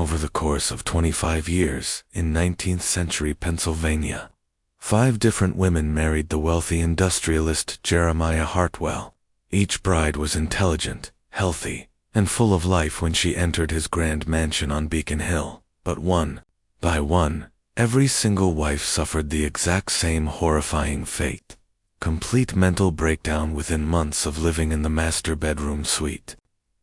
over the course of 25 years in 19th century Pennsylvania. 5 different women married the wealthy industrialist Jeremiah Hartwell. Each bride was intelligent, healthy, and full of life when she entered his grand mansion on Beacon Hill. But one by one, every single wife suffered the exact same horrifying fate. Complete mental breakdown within months of living in the master bedroom suite.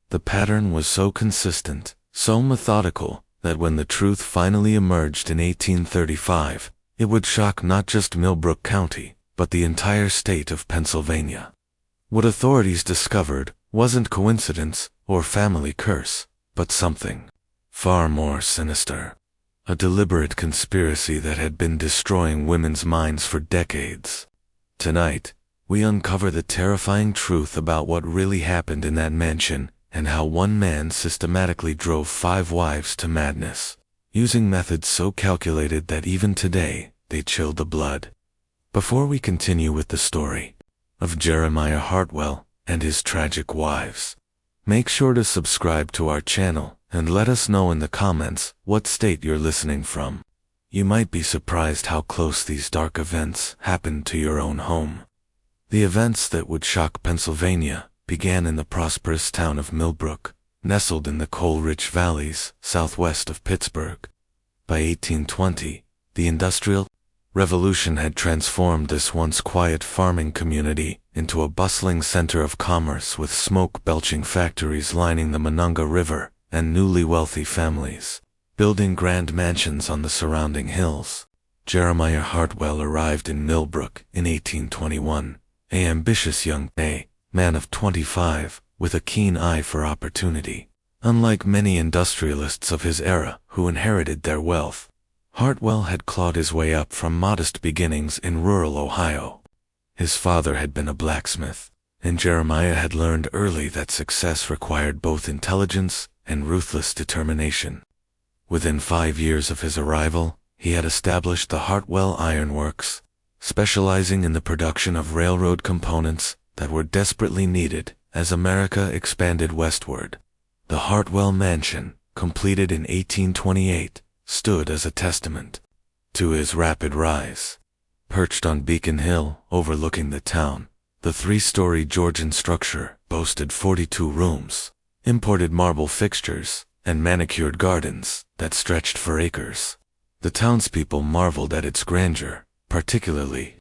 The pattern was so consistent, so methodical, that when the truth finally emerged in 1835, it would shock not just Millbrook County, but the entire state of Pennsylvania. What authorities discovered wasn't coincidence or family curse, but something far more sinister. A deliberate conspiracy that had been destroying women's minds for decades. Tonight, we uncover the terrifying truth about what really happened in that mansion and how one man systematically drove 5 wives to madness, using methods so calculated that even today, they chill the blood. Before we continue with the story of Jeremiah Hartwell and his tragic wives, make sure to subscribe to our channel and let us know in the comments what state you're listening from. You might be surprised how close these dark events happened to your own home. The events that would shock Pennsylvania began in the prosperous town of Millbrook, nestled in the coal-rich valleys southwest of Pittsburgh. By 1820, the Industrial Revolution had transformed this once quiet farming community into a bustling center of commerce with smoke-belching factories lining the Monongah River and newly wealthy families building grand mansions on the surrounding hills. Jeremiah Hartwell arrived in Millbrook in 1821, an ambitious young man of 25 with a keen eye for opportunity. Unlike many industrialists of his era who inherited their wealth, Hartwell had clawed his way up from modest beginnings in rural Ohio. His father had been a blacksmith, and Jeremiah had learned early that success required both intelligence and ruthless determination. Within 5 years of his arrival, he had established the Hartwell Iron Works, specializing in the production of railroad components that were desperately needed as America expanded westward. The Hartwell Mansion, completed in 1828, stood as a testament to his rapid rise. Perched on Beacon Hill, overlooking the town, the 3-story Georgian structure boasted 42 rooms, imported marble fixtures, and manicured gardens that stretched for acres. The townspeople marveled at its grandeur, particularly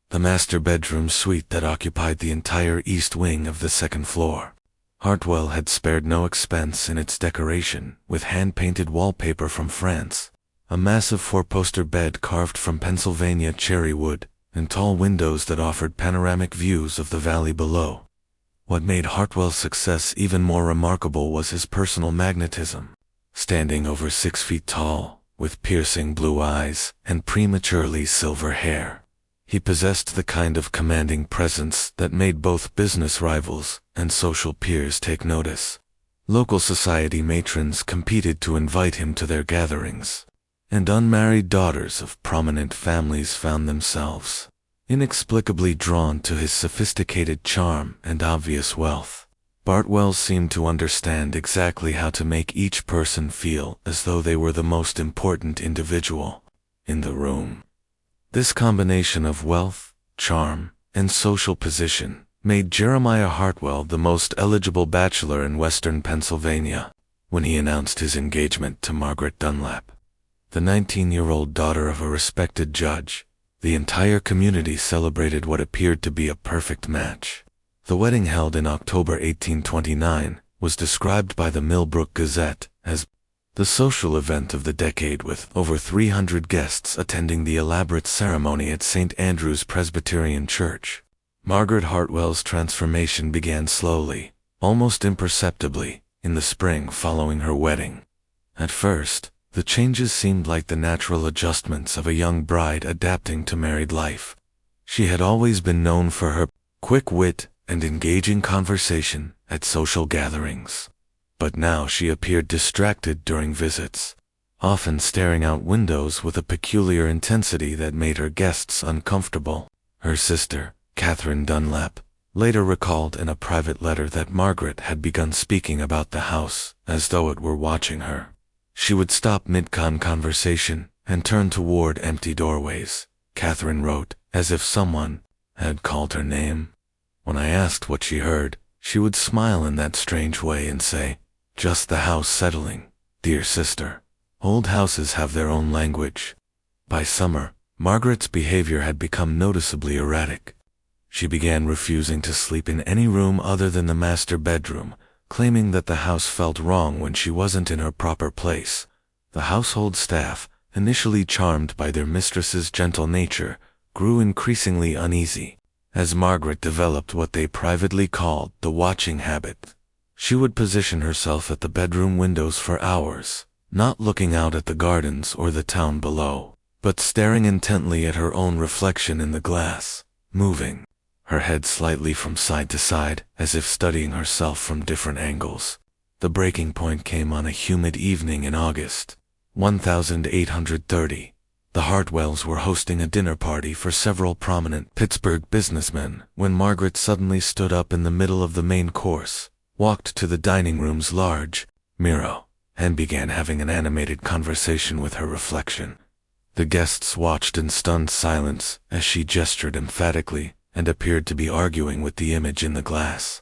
the master bedroom suite that occupied the entire east wing of the 2nd floor. Hartwell had spared no expense in its decoration, with hand-painted wallpaper from France, a massive 4-poster bed carved from Pennsylvania cherry wood, and tall windows that offered panoramic views of the valley below. What made Hartwell's success even more remarkable was his personal magnetism. Standing over 6 feet tall, with piercing blue eyes and prematurely silver hair, he possessed the kind of commanding presence that made both business rivals and social peers take notice. Local society matrons competed to invite him to their gatherings, and unmarried daughters of prominent families found themselves inexplicably drawn to his sophisticated charm and obvious wealth. Hartwell seemed to understand exactly how to make each person feel as though they were the most important individual in the room. This combination of wealth, charm, and social position made Jeremiah Hartwell the most eligible bachelor in western Pennsylvania when he announced his engagement to Margaret Dunlap, the 19-year-old daughter of a respected judge. The entire community celebrated what appeared to be a perfect match. The wedding, held in October 1829, was described by the Millbrook Gazette as the social event of the decade, with over 300 guests attending the elaborate ceremony at St. Andrew's Presbyterian Church. Margaret Hartwell's transformation began slowly, almost imperceptibly, in the spring following her wedding. At first, the changes seemed like the natural adjustments of a young bride adapting to married life. She had always been known for her quick wit and engaging conversation at social gatherings. But now she appeared distracted during visits, often staring out windows with a peculiar intensity that made her guests uncomfortable. Her sister, Catherine Dunlap, later recalled in a private letter that Margaret had begun speaking about the house as though it were watching her. She would stop mid-conversation and turn toward empty doorways, Catherine wrote, as if someone had called her name. When I asked what she heard, she would smile in that strange way and say, "Just the house settling, dear sister. Old houses have their own language." By summer, Margaret's behavior had become noticeably erratic. She began refusing to sleep in any room other than the master bedroom, claiming that the house felt wrong when she wasn't in her proper place. The household staff, initially charmed by their mistress's gentle nature, grew increasingly uneasy as Margaret developed what they privately called the watching habit. She would position herself at the bedroom windows for hours, not looking out at the gardens or the town below, but staring intently at her own reflection in the glass, moving her head slightly from side to side, as if studying herself from different angles. The breaking point came on a humid evening in August, 1830. The Hartwells were hosting a dinner party for several prominent Pittsburgh businessmen when Margaret suddenly stood up in the middle of the main course, walked to the dining room's large mirror, and began having an animated conversation with her reflection. The guests watched in stunned silence as she gestured emphatically and appeared to be arguing with the image in the glass,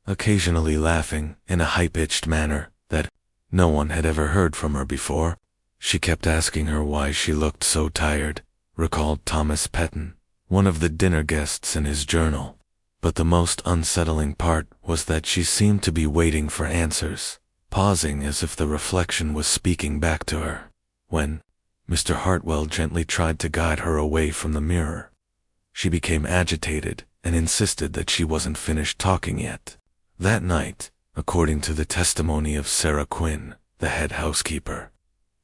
occasionally laughing in a high-pitched manner that no one had ever heard from her before. She kept asking her why she looked so tired, recalled Thomas Petton, one of the dinner guests in his journal. But the most unsettling part was that she seemed to be waiting for answers, pausing as if the reflection was speaking back to her. When Mr. Hartwell gently tried to guide her away from the mirror, she became agitated and insisted that she wasn't finished talking yet. That night, according to the testimony of Sarah Quinn, the head housekeeper,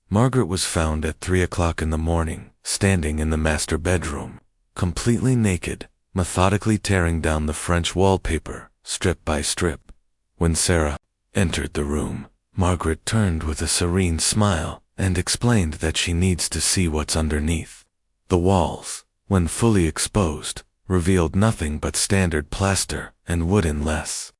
Margaret was found at 3 o'clock in the morning, standing in the master bedroom, completely naked, methodically tearing down the French wallpaper, strip by strip. When Sarah entered the room, Margaret turned with a serene smile and explained that she needs to see what's underneath. The walls, when fully exposed, revealed nothing but standard plaster and wood inlays.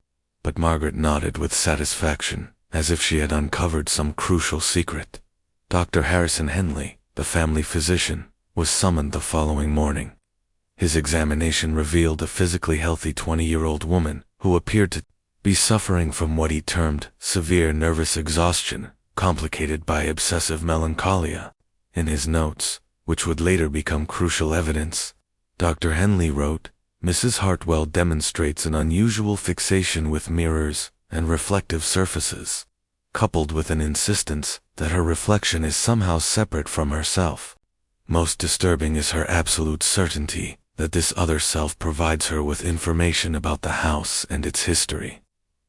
But Margaret nodded with satisfaction, as if she had uncovered some crucial secret. Dr. Harrison Henley, the family physician, was summoned the following morning. His examination revealed a physically healthy 20-year-old woman who appeared to be suffering from what he termed severe nervous exhaustion, complicated by obsessive melancholia. In his notes, which would later become crucial evidence, Dr. Henley wrote, "Mrs. Hartwell demonstrates an unusual fixation with mirrors and reflective surfaces, coupled with an insistence that her reflection is somehow separate from herself. Most disturbing is her absolute certainty that this other self provides her with information about the house and its history."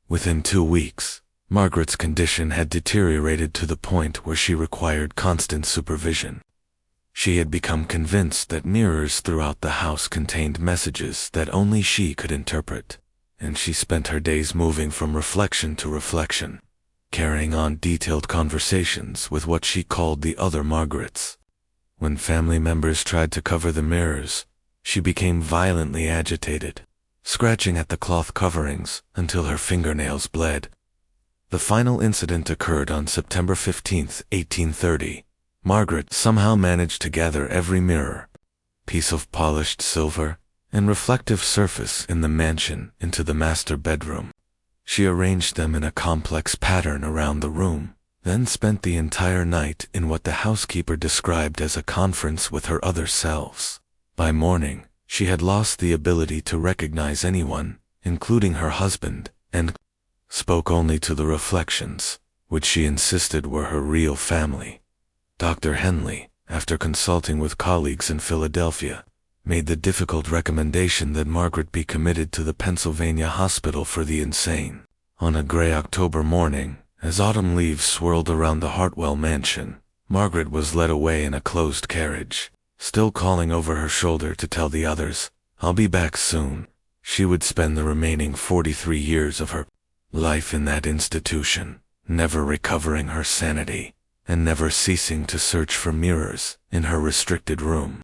Within 2 weeks, Margaret's condition had deteriorated to the point where she required constant supervision. She had become convinced that mirrors throughout the house contained messages that only she could interpret, and she spent her days moving from reflection to reflection, carrying on detailed conversations with what she called the other Margarets. When family members tried to cover the mirrors, she became violently agitated, scratching at the cloth coverings until her fingernails bled. The final incident occurred on September 15, 1830. Margaret somehow managed to gather every mirror, piece of polished silver, and reflective surface in the mansion into the master bedroom. She arranged them in a complex pattern around the room, then spent the entire night in what the housekeeper described as a conference with her other selves. By morning, she had lost the ability to recognize anyone, including her husband, and spoke only to the reflections, which she insisted were her real family. Dr. Henley, after consulting with colleagues in Philadelphia, made the difficult recommendation that Margaret be committed to the Pennsylvania Hospital for the Insane. On a gray October morning, as autumn leaves swirled around the Hartwell Mansion, Margaret was led away in a closed carriage, still calling over her shoulder to tell the others, "I'll be back soon." She would spend the remaining 43 years of her life in that institution, never recovering her sanity, and never ceasing to search for mirrors in her restricted room.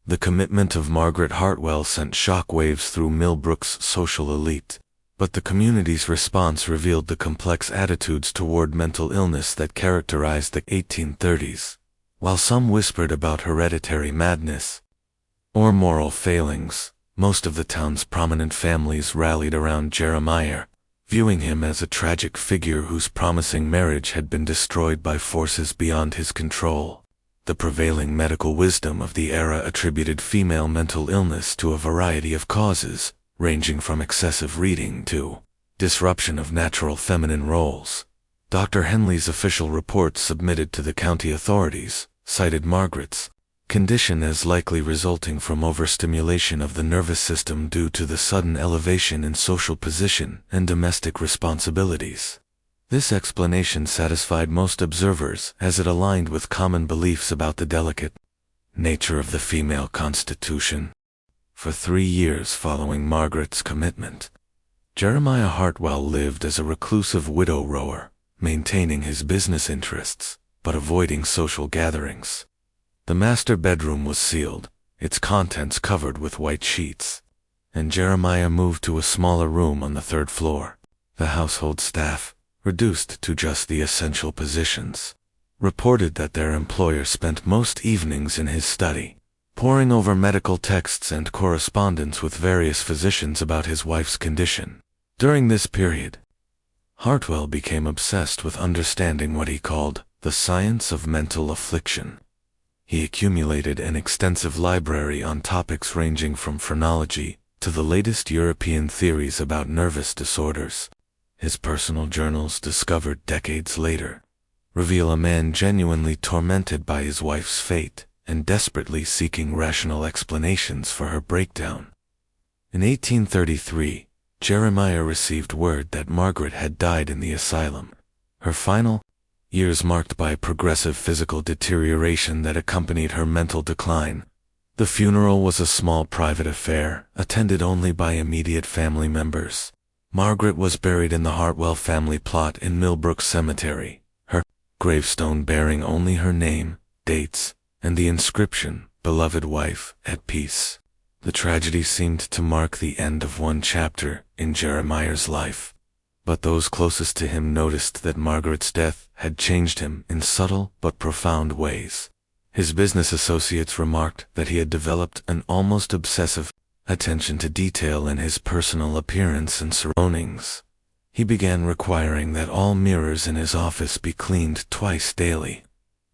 The commitment of Margaret Hartwell sent shockwaves through Millbrook's social elite. but the community's response revealed the complex attitudes toward mental illness that characterized the 1830s. While some whispered about hereditary madness or moral failings, most of the town's prominent families rallied around Jeremiah, viewing him as a tragic figure whose promising marriage had been destroyed by forces beyond his control. The prevailing medical wisdom of the era attributed female mental illness to a variety of causes, ranging from excessive reading to disruption of natural feminine roles. Dr. Henley's official reports submitted to the county authorities cited Margaret's condition as likely resulting from overstimulation of the nervous system due to the sudden elevation in social position and domestic responsibilities. This explanation satisfied most observers as it aligned with common beliefs about the delicate nature of the female constitution. For 3 years following Margaret's commitment, Jeremiah Hartwell lived as a reclusive widow-rower, maintaining his business interests, but avoiding social gatherings. The master bedroom was sealed, its contents covered with white sheets, and Jeremiah moved to a smaller room on the 3rd floor. The household staff, reduced to just the essential positions, reported that their employer spent most evenings in his study, poring over medical texts and correspondence with various physicians about his wife's condition. During this period, Hartwell became obsessed with understanding what he called the science of mental affliction. He accumulated an extensive library on topics ranging from phrenology to the latest European theories about nervous disorders. His personal journals, discovered decades later, reveal a man genuinely tormented by his wife's fate and desperately seeking rational explanations for her breakdown. In 1833, Jeremiah received word that Margaret had died in the asylum, her final years marked by progressive physical deterioration that accompanied her mental decline. The funeral was a small private affair, attended only by immediate family members. Margaret was buried in the Hartwell family plot in Millbrook Cemetery, her gravestone bearing only her name, dates, and the inscription, "Beloved wife, at peace." The tragedy seemed to mark the end of one chapter in Jeremiah's life, but those closest to him noticed that Margaret's death had changed him in subtle but profound ways. His business associates remarked that he had developed an almost obsessive attention to detail in his personal appearance and surroundings. He began requiring that all mirrors in his office be cleaned twice daily,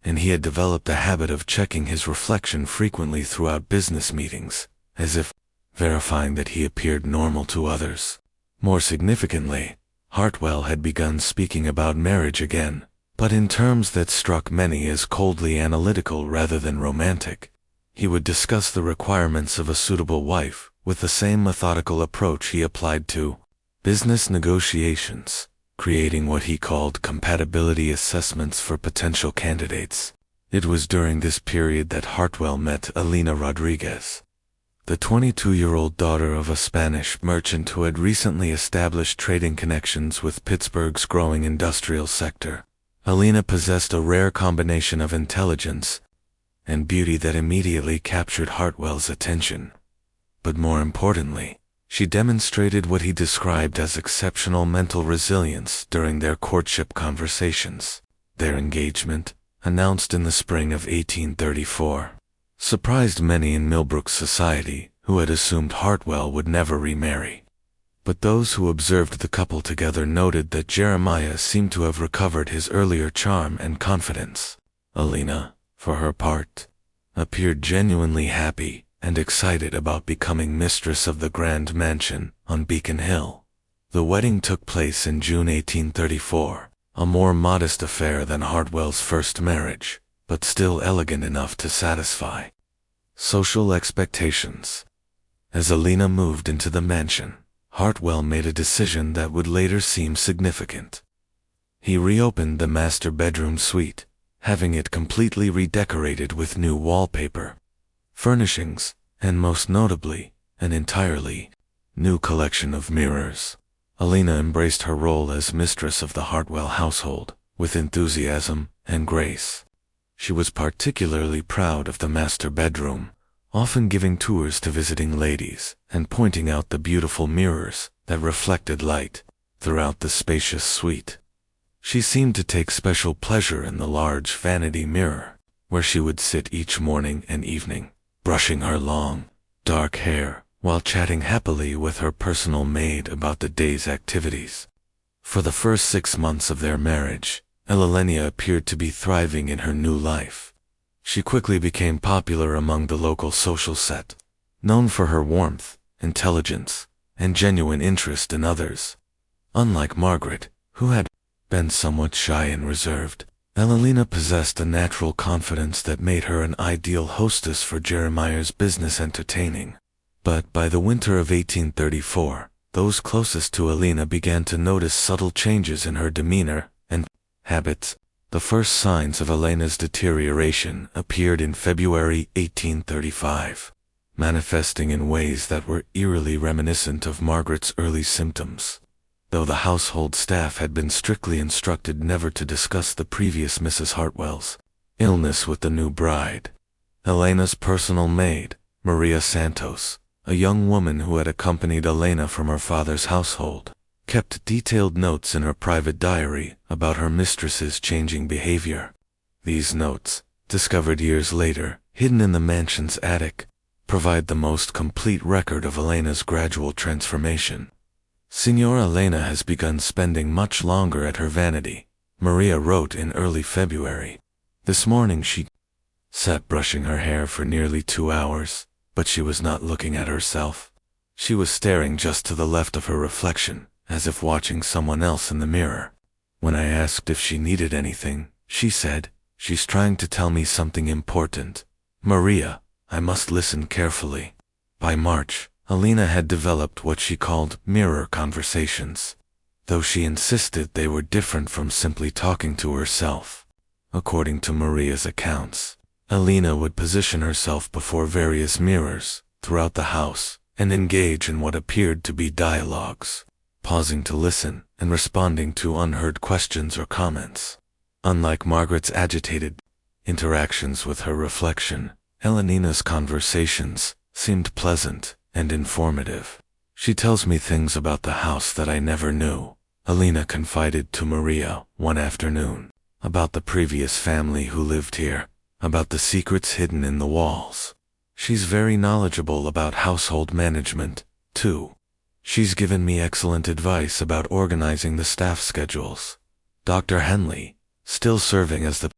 and he had developed a habit of checking his reflection frequently throughout business meetings, as if verifying that he appeared normal to others. More significantly, Hartwell had begun speaking about marriage again, but in terms that struck many as coldly analytical rather than romantic. He would discuss the requirements of a suitable wife with the same methodical approach he applied to business negotiations, creating what he called compatibility assessments for potential candidates. It was during this period that Hartwell met Elena Rodriguez, the 22-year-old daughter of a Spanish merchant who had recently established trading connections with Pittsburgh's growing industrial sector. Elena possessed a rare combination of intelligence and beauty that immediately captured Hartwell's attention. But more importantly, she demonstrated what he described as exceptional mental resilience during their courtship conversations. Their engagement, announced in the spring of 1834, surprised many in Millbrook society who had assumed Hartwell would never remarry. But those who observed the couple together noted that Jeremiah seemed to have recovered his earlier charm and confidence. Elena, for her part, appeared genuinely happy and excited about becoming mistress of the grand mansion on Beacon Hill. The wedding took place in June 1834, a more modest affair than Hartwell's first marriage, but still elegant enough to satisfy social expectations. As Elena moved into the mansion, Hartwell made a decision that would later seem significant. He reopened the master bedroom suite, having it completely redecorated with new wallpaper, furnishings, and most notably, an entirely new collection of mirrors. Elena embraced her role as mistress of the Hartwell household with enthusiasm and grace. She was particularly proud of the master bedroom, often giving tours to visiting ladies and pointing out the beautiful mirrors that reflected light throughout the spacious suite. She seemed to take special pleasure in the large vanity mirror, where she would sit each morning and evening, brushing her long, dark hair, while chatting happily with her personal maid about the day's activities. For the first 6 months of their marriage, Elena appeared to be thriving in her new life. She quickly became popular among the local social set, known for her warmth, intelligence, and genuine interest in others. Unlike Margaret, who had been somewhat shy and reserved, Elena possessed a natural confidence that made her an ideal hostess for Jeremiah's business entertaining. But by the winter of 1834, those closest to Elena began to notice subtle changes in her demeanor and habits. The first signs of Elena's deterioration appeared in February 1835, manifesting in ways that were eerily reminiscent of Margaret's early symptoms. Though the household staff had been strictly instructed never to discuss the previous Mrs. Hartwell's illness with the new bride, Elena's personal maid, Maria Santos, a young woman who had accompanied Elena from her father's household, kept detailed notes in her private diary about her mistress's changing behavior. These notes, discovered years later, hidden in the mansion's attic, provide the most complete record of Elena's gradual transformation. Signora Elena has begun spending much longer at her vanity, Maria wrote in early February. This morning she sat brushing her hair for nearly 2 hours, but she was not looking at herself. She was staring just to the left of her reflection, as if watching someone else in the mirror. When I asked if she needed anything, she said, "She's trying to tell me something important. Maria, I must listen carefully." By March, Elena had developed what she called mirror conversations, though she insisted they were different from simply talking to herself. According to Maria's accounts, Elena would position herself before various mirrors throughout the house and engage in what appeared to be dialogues, pausing to listen and responding to unheard questions or comments. Unlike Margaret's agitated interactions with her reflection, Elena's conversations seemed pleasant and informative. "She tells me things about the house that I never knew," Elena confided to Maria one afternoon, "about the previous family who lived here, about the secrets hidden in the walls. She's very knowledgeable about household management, too. She's given me excellent advice about organizing the staff schedules." Dr. Henley, still serving as the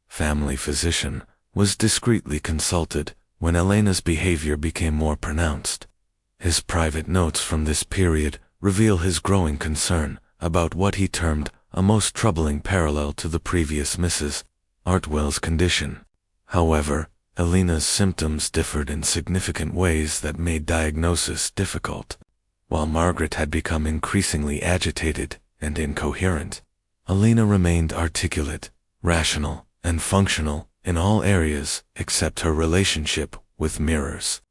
family physician, was discreetly consulted when Elena's behavior became more pronounced. His private notes from this period reveal his growing concern about what he termed a most troubling parallel to the previous Mrs. Hartwell's condition. However, Elena's symptoms differed in significant ways that made diagnosis difficult. While Margaret had become increasingly agitated and incoherent, Elena remained articulate, rational, and functional in all areas except her relationship with mirrors.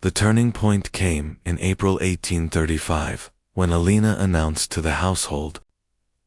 The turning point came in April 1835, when Elena announced to the household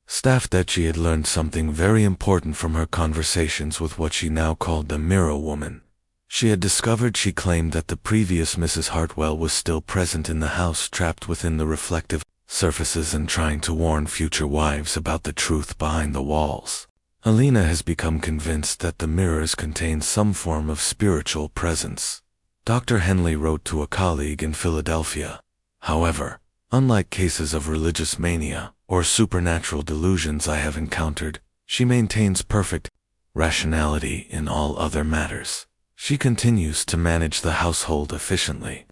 staff that she had learned something very important from her conversations with what she now called the mirror woman. She had discovered she claimed that the previous Mrs. Hartwell was still present in the house, trapped within the reflective surfaces and trying to warn future wives about the truth behind the walls. Elena has become convinced that the mirrors contain some form of spiritual presence, Dr. Henley wrote to a colleague in Philadelphia. However, unlike cases of religious mania or supernatural delusions I have encountered, she maintains perfect rationality in all other matters. She continues to manage the household efficiently,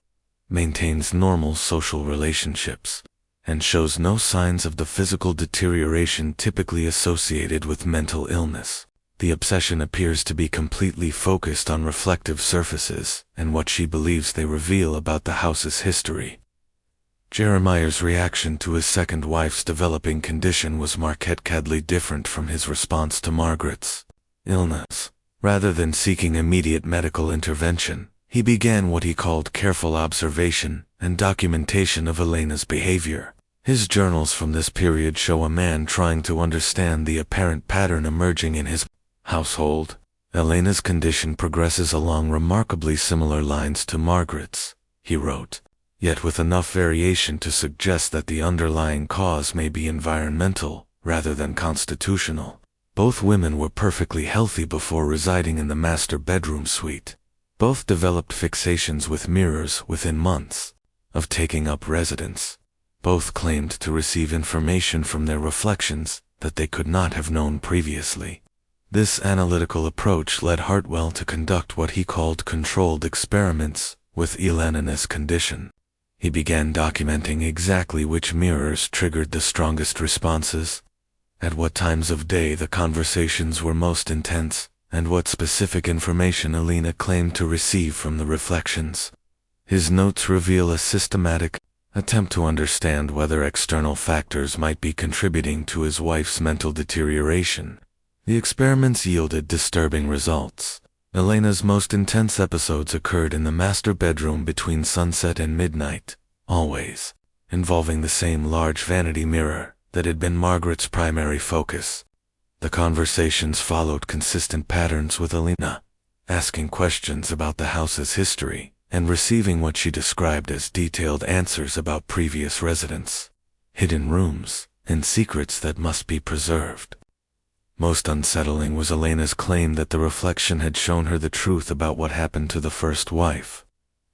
maintains normal social relationships, and shows no signs of the physical deterioration typically associated with mental illness. The obsession appears to be completely focused on reflective surfaces and what she believes they reveal about the house's history. Jeremiah's reaction to his second wife's developing condition was markedly different from his response to Margaret's illness. Rather than seeking immediate medical intervention, he began what he called careful observation and documentation of Elena's behavior. His journals from this period show a man trying to understand the apparent pattern emerging in his household. Elena's condition progresses along remarkably similar lines to Margaret's, he wrote. yet with enough variation to suggest that the underlying cause may be environmental rather than constitutional. Both women were perfectly healthy before residing in the master bedroom suite. Both developed fixations with mirrors within months of taking up residence. Both claimed to receive information from their reflections that they could not have known previously. This analytical approach led Hartwell to conduct what he called controlled experiments with Elena's condition. He began documenting exactly which mirrors triggered the strongest responses, at what times of day the conversations were most intense, and what specific information Elena claimed to receive from the reflections. His notes reveal a systematic attempt to understand whether external factors might be contributing to his wife's mental deterioration. The experiments yielded disturbing results. Elena's most intense episodes occurred in the master bedroom between sunset and midnight, always, involving the same large vanity mirror that had been Margaret's primary focus. The conversations followed consistent patterns with Elena, asking questions about the house's history and receiving what she described as detailed answers about previous residents, hidden rooms, and secrets that must be preserved. Most unsettling was Elena's claim that the reflection had shown her the truth about what happened to the first wife.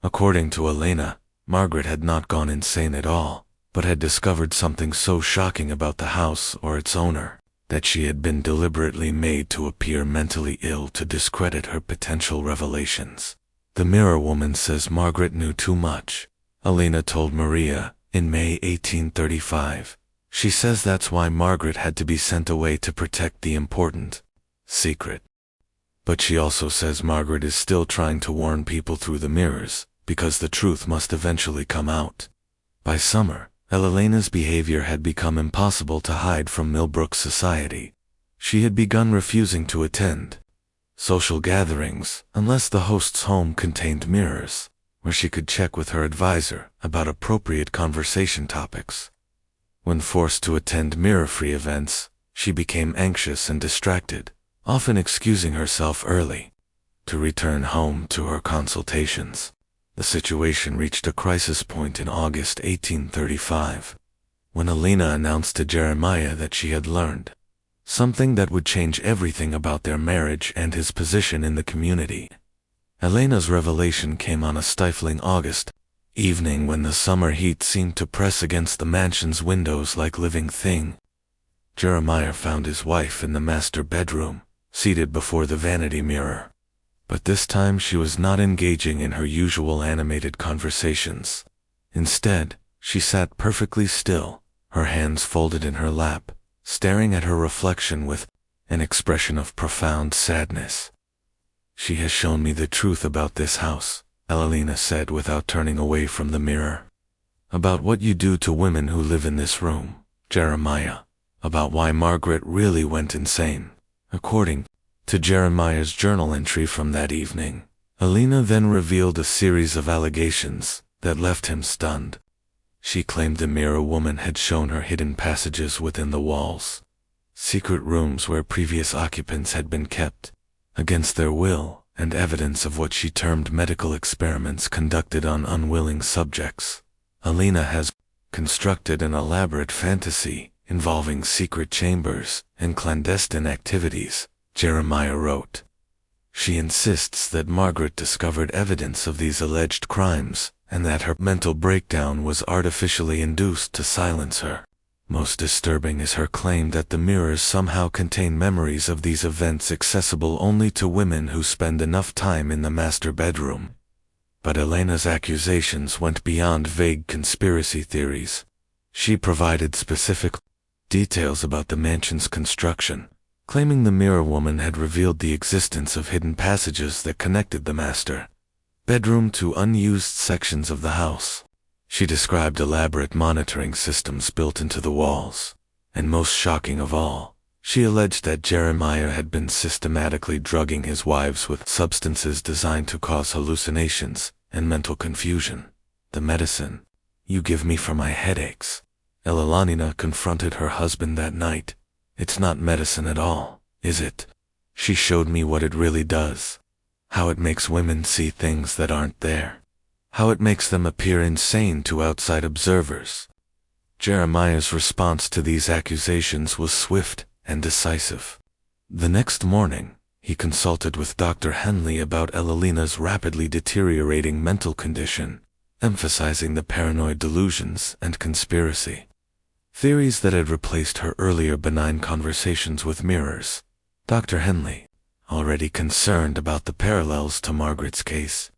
According to Elena, Margaret had not gone insane at all, but had discovered something so shocking about the house or its owner that she had been deliberately made to appear mentally ill to discredit her potential revelations. The mirror woman says Margaret knew too much, Elena told Maria in May 1835. She says that's why Margaret had to be sent away to protect the important secret. But she also says Margaret is still trying to warn people through the mirrors, because the truth must eventually come out. By summer, Elena's behavior had become impossible to hide from Millbrook society. She had begun refusing to attend social gatherings unless the host's home contained mirrors, where she could check with her advisor about appropriate conversation topics. When forced to attend mirror-free events, she became anxious and distracted, often excusing herself early to return home to her consultations. The situation reached a crisis point in August 1835, when Elena announced to Jeremiah that she had learned something that would change everything about their marriage and his position in the community. Elena's revelation came on a stifling August evening when the summer heat seemed to press against the mansion's windows like living thing. Jeremiah found his wife in the master bedroom, seated before the vanity mirror. But this time she was not engaging in her usual animated conversations. Instead, she sat perfectly still, her hands folded in her lap, staring at her reflection with an expression of profound sadness. "She has shown me the truth about this house," Elena said without turning away from the mirror. "About what you do to women who live in this room, Jeremiah. About why Margaret really went insane." According to Jeremiah's journal entry from that evening, Elena then revealed a series of allegations that left him stunned. She claimed the mirror woman had shown her hidden passages within the walls, secret rooms where previous occupants had been kept against their will, and evidence of what she termed medical experiments conducted on unwilling subjects. Elena has constructed an elaborate fantasy involving secret chambers and clandestine activities, Jeremiah wrote. She insists that Margaret discovered evidence of these alleged crimes and that her mental breakdown was artificially induced to silence her. Most disturbing is her claim that the mirrors somehow contain memories of these events accessible only to women who spend enough time in the master bedroom. But Elena's accusations went beyond vague conspiracy theories. She provided specific details about the mansion's construction, claiming the mirror woman had revealed the existence of hidden passages that connected the master bedroom to unused sections of the house. She described elaborate monitoring systems built into the walls, and most shocking of all, she alleged that Jeremiah had been systematically drugging his wives with substances designed to cause hallucinations and mental confusion. "The medicine you give me for my headaches," Elena confronted her husband that night. "It's not medicine at all, is it? She showed me what it really does, how it makes women see things that aren't there." how it makes them appear insane to outside observers. Jeremiah's response to these accusations was swift and decisive. The next morning, he consulted with Dr. Henley about Elena's rapidly deteriorating mental condition, emphasizing the paranoid delusions and conspiracy theories that had replaced her earlier benign conversations with mirrors. Dr. Henley, already concerned about the parallels to Margaret's case,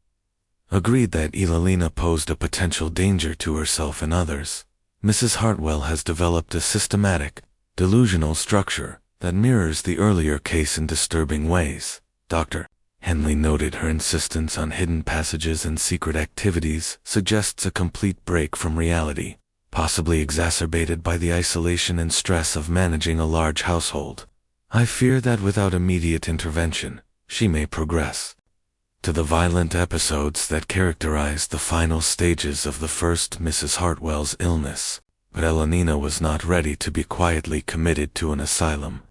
agreed that Elena posed a potential danger to herself and others. Mrs. Hartwell has developed a systematic, delusional structure that mirrors the earlier case in disturbing ways. Dr. Henley noted her insistence on hidden passages and secret activities suggests a complete break from reality, possibly exacerbated by the isolation and stress of managing a large household. I fear that without immediate intervention, she may progress to the violent episodes that characterized the final stages of the first Mrs. Hartwell's illness, but Elena was not ready to be quietly committed to an asylum.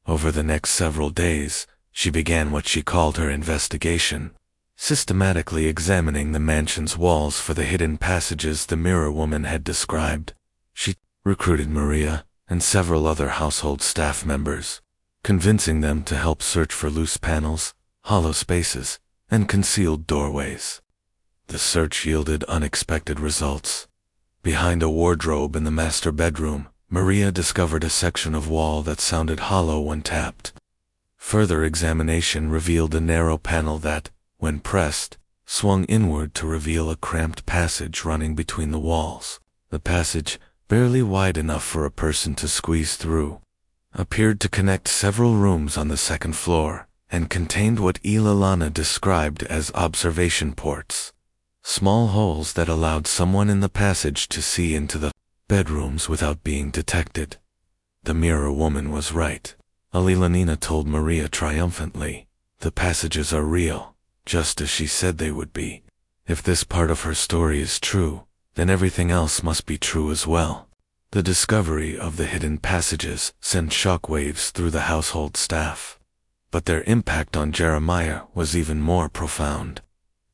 Over the next several days, she began what she called her investigation, systematically examining the mansion's walls for the hidden passages the mirror woman had described. She recruited Maria and several other household staff members, convincing them to help search for loose panels, hollow spaces, and concealed doorways. The search yielded unexpected results. Behind a wardrobe in the master bedroom, Maria discovered a section of wall that sounded hollow when tapped. Further examination revealed a narrow panel that, when pressed, swung inward to reveal a cramped passage running between the walls. The passage, barely wide enough for a person to squeeze through, appeared to connect several rooms on the second floor, and contained what Elena described as observation ports, small holes that allowed someone in the passage to see into the bedrooms without being detected. The mirror woman was right. Elena told Maria triumphantly, "The passages are real, just as she said they would be. If this part of her story is true, then everything else must be true as well." The discovery of the hidden passages sent shockwaves through the household staff, but their impact on Jeremiah was even more profound.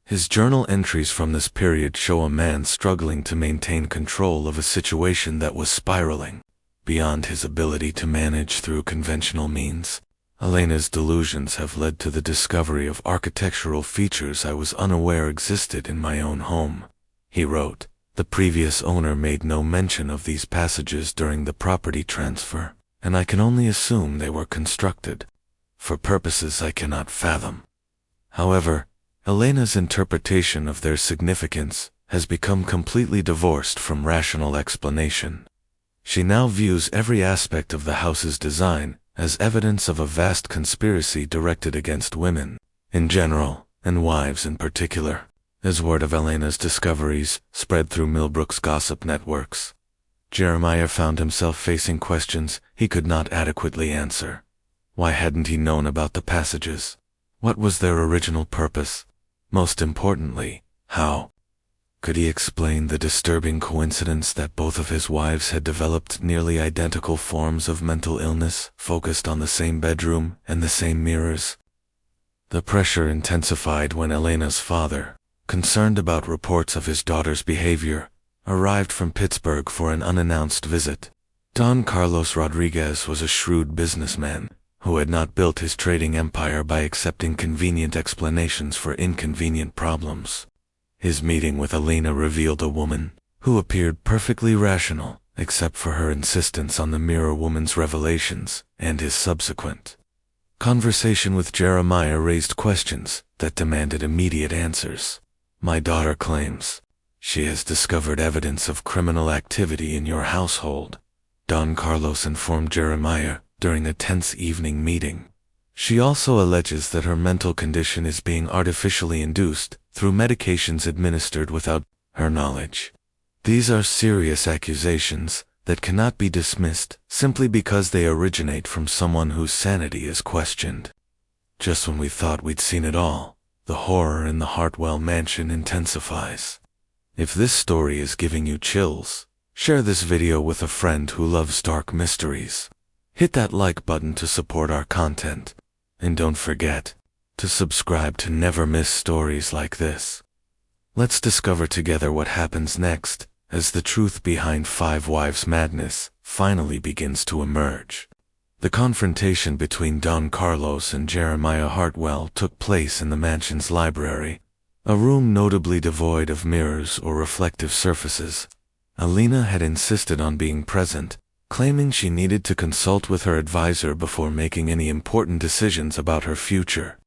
His journal entries from this period show a man struggling to maintain control of a situation that was spiraling beyond his ability to manage through conventional means. Elena's delusions have led to the discovery of architectural features I was unaware existed in my own home, he wrote. The previous owner made no mention of these passages during the property transfer, and I can only assume they were constructed for purposes I cannot fathom. However, Elena's interpretation of their significance has become completely divorced from rational explanation. She now views every aspect of the house's design as evidence of a vast conspiracy directed against women in general, and wives in particular. As word of Elena's discoveries spread through Millbrook's gossip networks, Jeremiah found himself facing questions he could not adequately answer. Why hadn't he known about the passages? What was their original purpose? Most importantly, how could he explain the disturbing coincidence that both of his wives had developed nearly identical forms of mental illness focused on the same bedroom and the same mirrors? The pressure intensified when Elena's father, concerned about reports of his daughter's behavior, arrived from Pittsburgh for an unannounced visit. Don Carlos Rodriguez was a shrewd businessman who had not built his trading empire by accepting convenient explanations for inconvenient problems. His meeting with Elena revealed a woman who appeared perfectly rational, except for her insistence on the mirror woman's revelations and his subsequent conversation with Jeremiah raised questions that demanded immediate answers. "My daughter claims she has discovered evidence of criminal activity in your household," Don Carlos informed Jeremiah during a tense evening meeting. "She also alleges that her mental condition is being artificially induced through medications administered without her knowledge. These are serious accusations that cannot be dismissed simply because they originate from someone whose sanity is questioned." Just when we thought we'd seen it all, the horror in the Hartwell Mansion intensifies. If this story is giving you chills, share this video with a friend who loves dark mysteries. Hit that like button to support our content, and don't forget to subscribe to never miss stories like this. Let's discover together what happens next, as the truth behind Five Wives' madness finally begins to emerge. The confrontation between Don Carlos and Jeremiah Hartwell took place in the mansion's library, a room notably devoid of mirrors or reflective surfaces. Elena had insisted on being present, claiming she needed to consult with her advisor before making any important decisions about her future.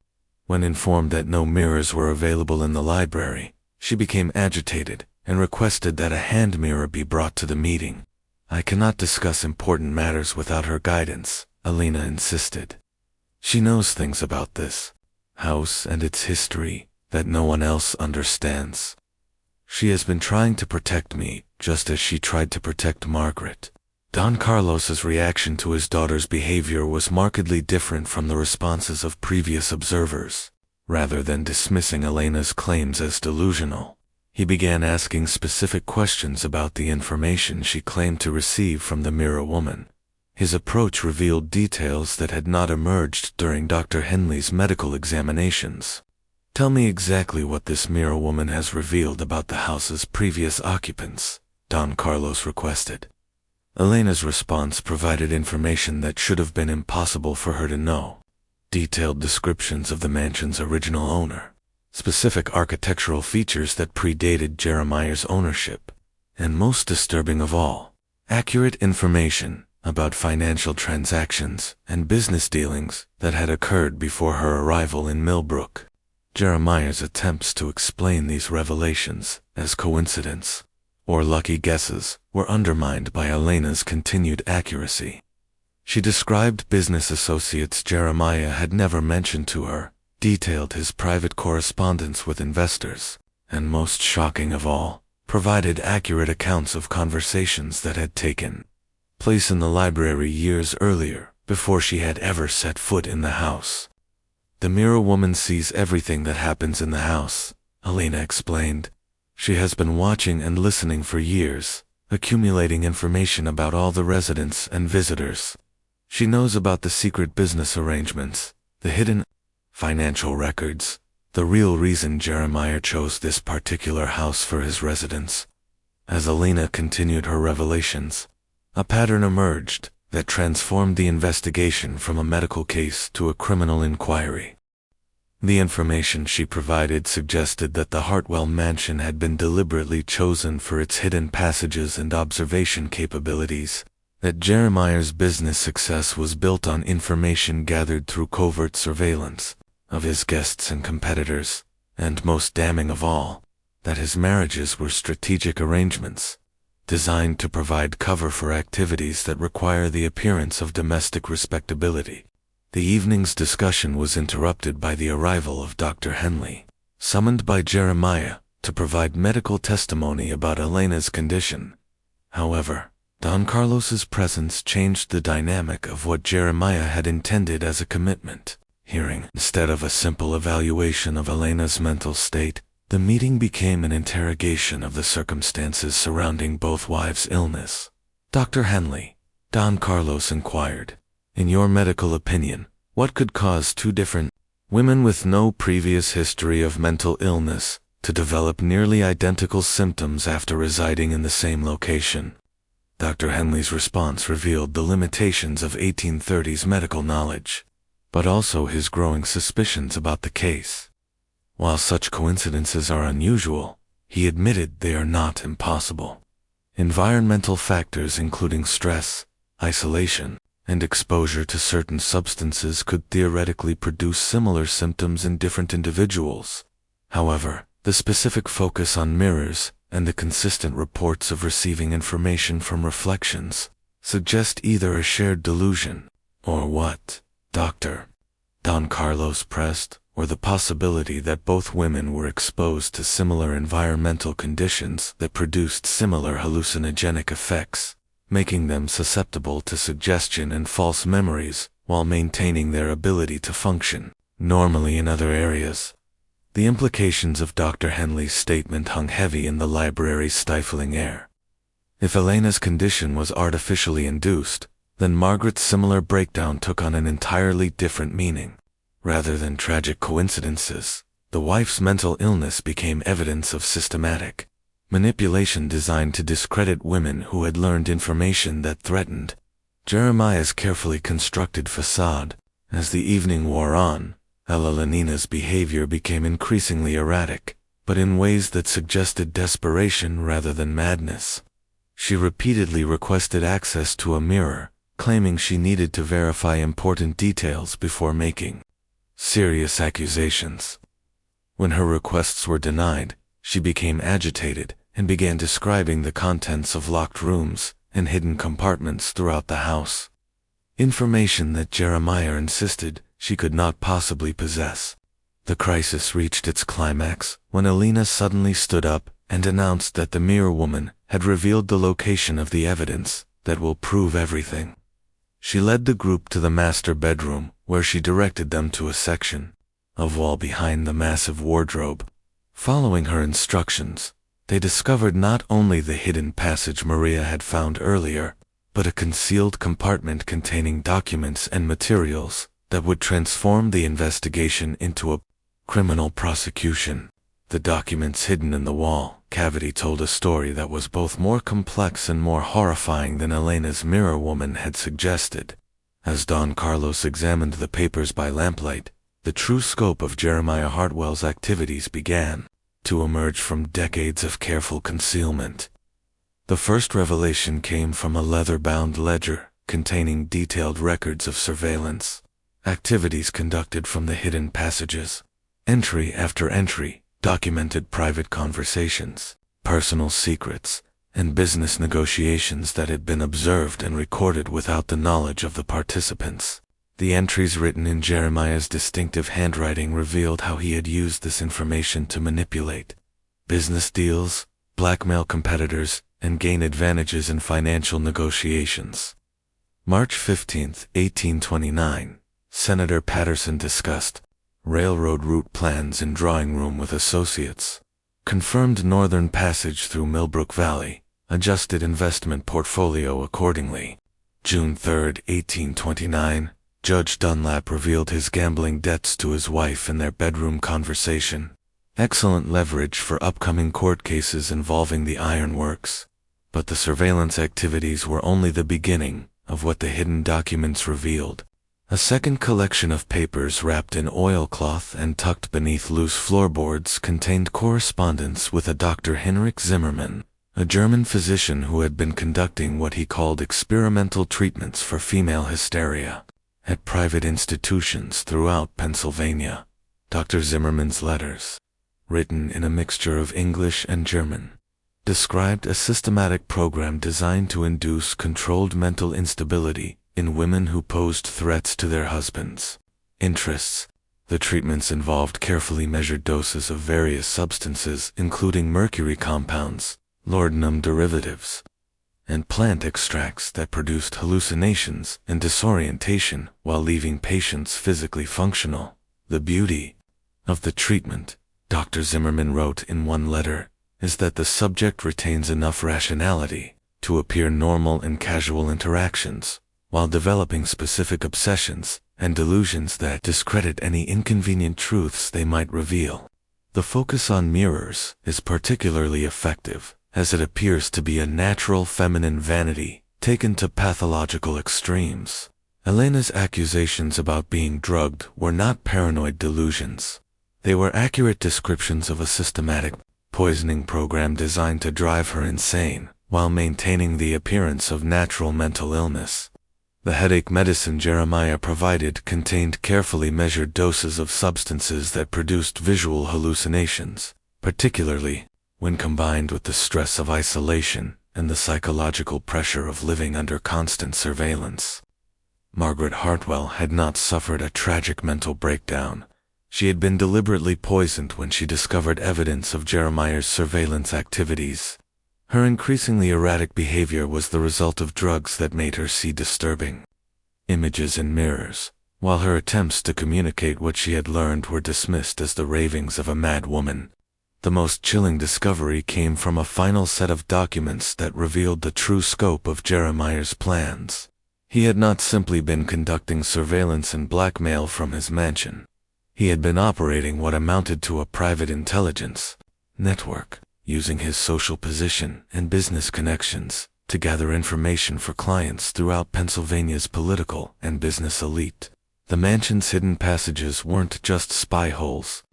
When informed that no mirrors were available in the library, she became agitated and requested that a hand mirror be brought to the meeting. "I cannot discuss important matters without her guidance," Elena insisted. "She knows things about this house and its history that no one else understands. She has been trying to protect me, just as she tried to protect Margaret." Don Carlos's reaction to his daughter's behavior was markedly different from the responses of previous observers. Rather than dismissing Elena's claims as delusional, he began asking specific questions about the information she claimed to receive from the mirror woman. His approach revealed details that had not emerged during Dr. Henley's medical examinations. "Tell me exactly what this mirror woman has revealed about the house's previous occupants," Don Carlos requested. Elena's response provided information that should have been impossible for her to know. Detailed descriptions of the mansion's original owner, specific architectural features that predated Jeremiah's ownership, and most disturbing of all, accurate information about financial transactions and business dealings that had occurred before her arrival in Millbrook. Jeremiah's attempts to explain these revelations as coincidence or lucky guesses were undermined by Elena's continued accuracy. She described business associates Jeremiah had never mentioned to her, detailed his private correspondence with investors, and most shocking of all, provided accurate accounts of conversations that had taken place in the library years earlier, before she had ever set foot in the house. "The mirror woman sees everything that happens in the house," Elena explained. "She has been watching and listening for years, accumulating information about all the residents and visitors. She knows about the secret business arrangements, the hidden financial records, the real reason Jeremiah chose this particular house for his residence." As Elena continued her revelations, a pattern emerged that transformed the investigation from a medical case to a criminal inquiry. The information she provided suggested that the Hartwell Mansion had been deliberately chosen for its hidden passages and observation capabilities, that Jeremiah's business success was built on information gathered through covert surveillance of his guests and competitors, and most damning of all, that his marriages were strategic arrangements designed to provide cover for activities that require the appearance of domestic respectability. The evening's discussion was interrupted by the arrival of Dr. Henley, summoned by Jeremiah to provide medical testimony about Elena's condition. However, Don Carlos's presence changed the dynamic of what Jeremiah had intended as a commitment hearing. Instead of a simple evaluation of Elena's mental state, the meeting became an interrogation of the circumstances surrounding both wives' illness. "Dr. Henley," Don Carlos inquired, "in your medical opinion, what could cause two different women with no previous history of mental illness to develop nearly identical symptoms after residing in the same location?" Dr. Henley's response revealed the limitations of 1830s medical knowledge, but also his growing suspicions about the case. While such coincidences are unusual, he admitted they are not impossible. Environmental factors including stress, isolation, and exposure to certain substances could theoretically produce similar symptoms in different individuals. However, the specific focus on mirrors and the consistent reports of receiving information from reflections suggest either a shared delusion or what, Dr. Don Carlos pressed, or the possibility that both women were exposed to similar environmental conditions that produced similar hallucinogenic effects, making them susceptible to suggestion and false memories while maintaining their ability to function normally in other areas. The implications of Dr. Henley's statement hung heavy in the library's stifling air. If Elena's condition was artificially induced, then Margaret's similar breakdown took on an entirely different meaning. Rather than tragic coincidences, The wife's mental illness became evidence of systematic manipulation designed to discredit women who had learned information that threatened Jeremiah's carefully constructed facade. As the evening wore on, Elena's behavior became increasingly erratic, but in ways that suggested desperation rather than madness. She repeatedly requested access to a mirror, claiming she needed to verify important details before making serious accusations. When her requests were denied, she became agitated and began describing the contents of locked rooms and hidden compartments throughout the house. Information that Jeremiah insisted she could not possibly possess. The crisis reached its climax when Elena suddenly stood up and announced that the mirror woman had revealed the location of the evidence that will prove everything. She led the group to the master bedroom, where she directed them to a section of wall behind the massive wardrobe. Following her instructions, they discovered not only the hidden passage Maria had found earlier, but a concealed compartment containing documents and materials that would transform the investigation into a criminal prosecution. The documents hidden in the wall cavity told a story that was both more complex and more horrifying than Elena's mirror woman had suggested. As Don Carlos examined the papers by lamplight, the true scope of Jeremiah Hartwell's activities began to emerge from decades of careful concealment. The first revelation came from a leather-bound ledger containing detailed records of surveillance activities conducted from the hidden passages. Entry after entry documented private conversations, personal secrets, and business negotiations that had been observed and recorded without the knowledge of the participants. The entries written in Jeremiah's distinctive handwriting revealed how he had used this information to manipulate business deals, blackmail competitors, and gain advantages in financial negotiations. March 15, 1829, Senator Patterson discussed railroad route plans in drawing room with associates, confirmed northern passage through Millbrook Valley, adjusted investment portfolio accordingly. June 3, 1829, Judge Dunlap revealed his gambling debts to his wife in their bedroom conversation. Excellent leverage for upcoming court cases involving the ironworks. But the surveillance activities were only the beginning of what the hidden documents revealed. A second collection of papers wrapped in oilcloth and tucked beneath loose floorboards contained correspondence with a Dr. Heinrich Zimmermann, a German physician who had been conducting what he called experimental treatments for female hysteria at private institutions throughout Pennsylvania. Dr. Zimmermann's letters, written in a mixture of English and German, described a systematic program designed to induce controlled mental instability in women who posed threats to their husbands' interests. The treatments involved carefully measured doses of various substances including mercury compounds, laudanum derivatives, and plant extracts that produced hallucinations and disorientation while leaving patients physically functional. The beauty of the treatment, Dr. Zimmermann wrote in one letter, is that the subject retains enough rationality to appear normal in casual interactions, while developing specific obsessions and delusions that discredit any inconvenient truths they might reveal. The focus on mirrors is particularly effective, as it appears to be a natural feminine vanity taken to pathological extremes. Elena's accusations about being drugged were not paranoid delusions. They were accurate descriptions of a systematic poisoning program designed to drive her insane, while maintaining the appearance of natural mental illness. The headache medicine Jeremiah provided contained carefully measured doses of substances that produced visual hallucinations, particularly when combined with the stress of isolation and the psychological pressure of living under constant surveillance. Margaret Hartwell had not suffered a tragic mental breakdown. She had been deliberately poisoned when she discovered evidence of Jeremiah's surveillance activities. Her increasingly erratic behavior was the result of drugs that made her see disturbing images in mirrors, while her attempts to communicate what she had learned were dismissed as the ravings of a mad woman. The most chilling discovery came from a final set of documents that revealed the true scope of Jeremiah's plans. He had not simply been conducting surveillance and blackmail from his mansion. He had been operating what amounted to a private intelligence network, using his social position and business connections to gather information for clients throughout Pennsylvania's political and business elite. The mansion's hidden passages weren't just spy holes.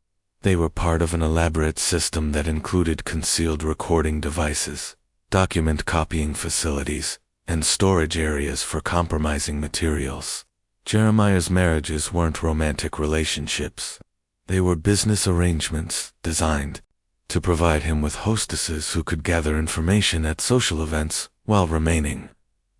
They were part of an elaborate system that included concealed recording devices, document copying facilities, and storage areas for compromising materials. Jeremiah's marriages weren't romantic relationships. They were business arrangements designed to provide him with hostesses who could gather information at social events while remaining